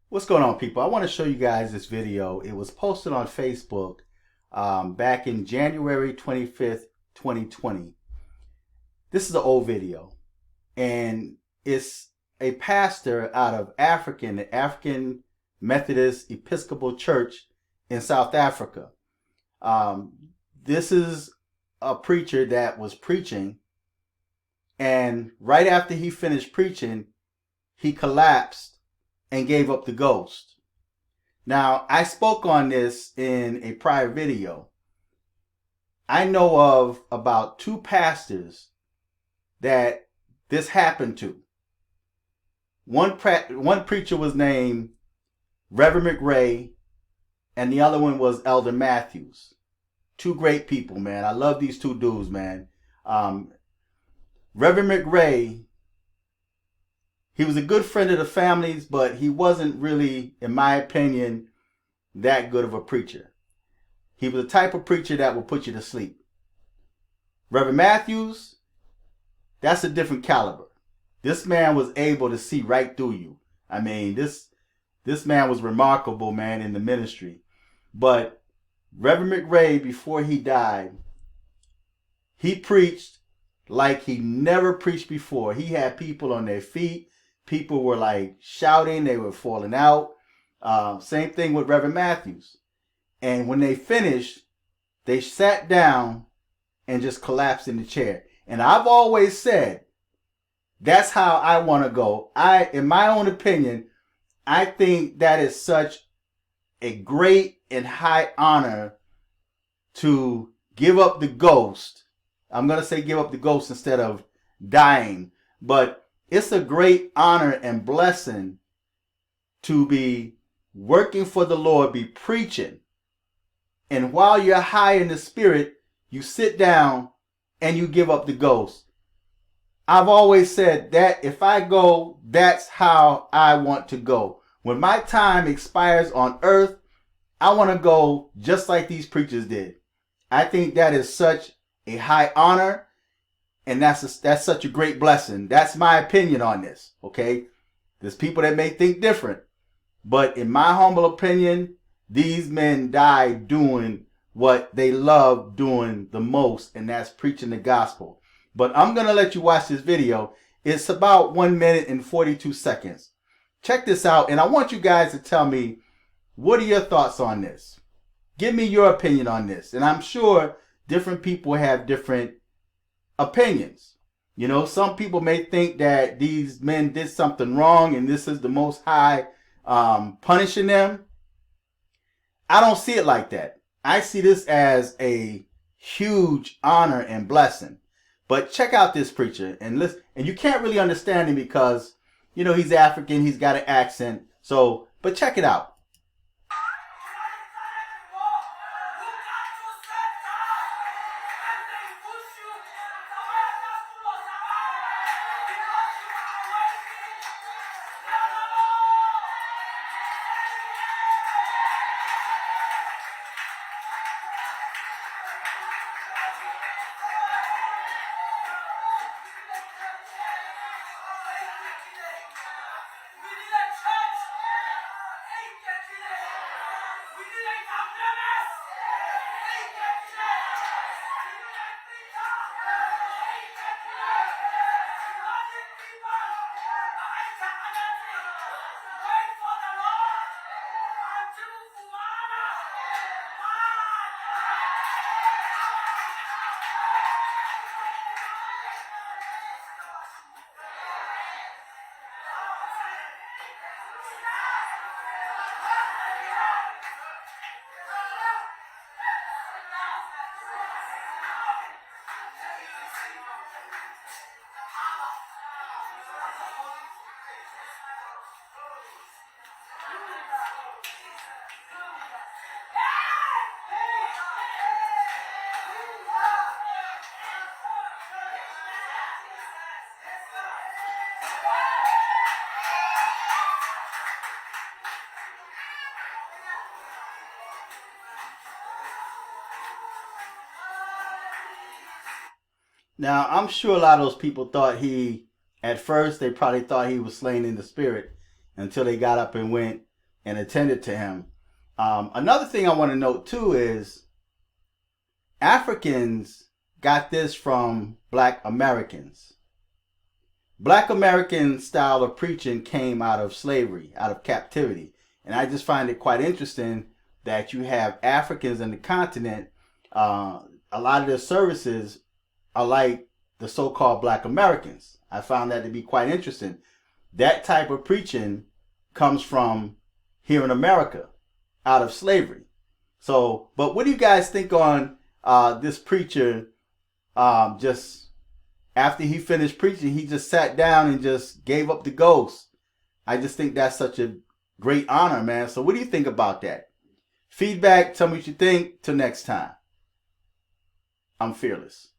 What's going on, people? I want to show you guys this video. It was posted on Facebook back in January 25th, 2020. This is an old video, and it's a pastor out of the African Methodist Episcopal Church in South Africa. This is a preacher that was preaching, and right after he finished preaching, he collapsed and gave up the ghost. Now, I spoke on this in a prior video. I know of about two pastors that this happened to. One preacher was named Reverend McRae, and the other one was Elder Matthews. Two great people, man. I love these two dudes, man. Reverend McRae, he was a good friend of the family's, but he wasn't really, in my opinion, that good of a preacher. He was the type of preacher that will put you to sleep. Reverend Matthews, that's a different caliber. This man was able to see right through you. I mean, this man was remarkable, man, in the ministry. But Reverend McRae, before he died, he preached like he never preached before. He had people on their feet. People were like shouting. They were falling out. Same thing with Reverend Matthews. And when they finished, they sat down and just collapsed in the chair. And I've always said, that's how I want to go. In my own opinion, I think that is such a great and high honor to give up the ghost. I'm going to say give up the ghost instead of dying. But it's a great honor and blessing to be working for the Lord, be preaching. And while you're high in the spirit, you sit down and you give up the ghost. I've always said that if I go, that's how I want to go. When my time expires on earth, I want to go just like these preachers did. I think that is such a high honor. And that's such a great blessing. That's my opinion on this, okay? There's people that may think different. But in my humble opinion, these men died doing what they love doing the most, and that's preaching the gospel. But I'm going to let you watch this video. It's about 1 minute and 42 seconds. Check this out, and I want you guys to tell me, what are your thoughts on this? Give me your opinion on this. And I'm sure different people have different opinions. You know, some people may think that these men did something wrong and this is the Most High punishing them. I don't see it like that. I see this as a huge honor and blessing. But check out this preacher and listen. And you can't really understand him because, you know, he's African, he's got an accent. So, but check it out. Now, I'm sure a lot of those people thought at first, they probably thought he was slain in the spirit until they got up and went and attended to him. Another thing I want to note too is Africans got this from Black Americans. Black American style of preaching came out of slavery, out of captivity. And I just find it quite interesting that you have Africans in the continent. A lot of their services are like the so-called Black Americans. I found that to be quite interesting. That type of preaching comes from here in America, out of slavery. So, but what do you guys think on this preacher just after he finished preaching, he just sat down and just gave up the ghost? I just think that's such a great honor, man. So what do you think about that? Feedback, tell me what you think. Till next time. I'm fearless.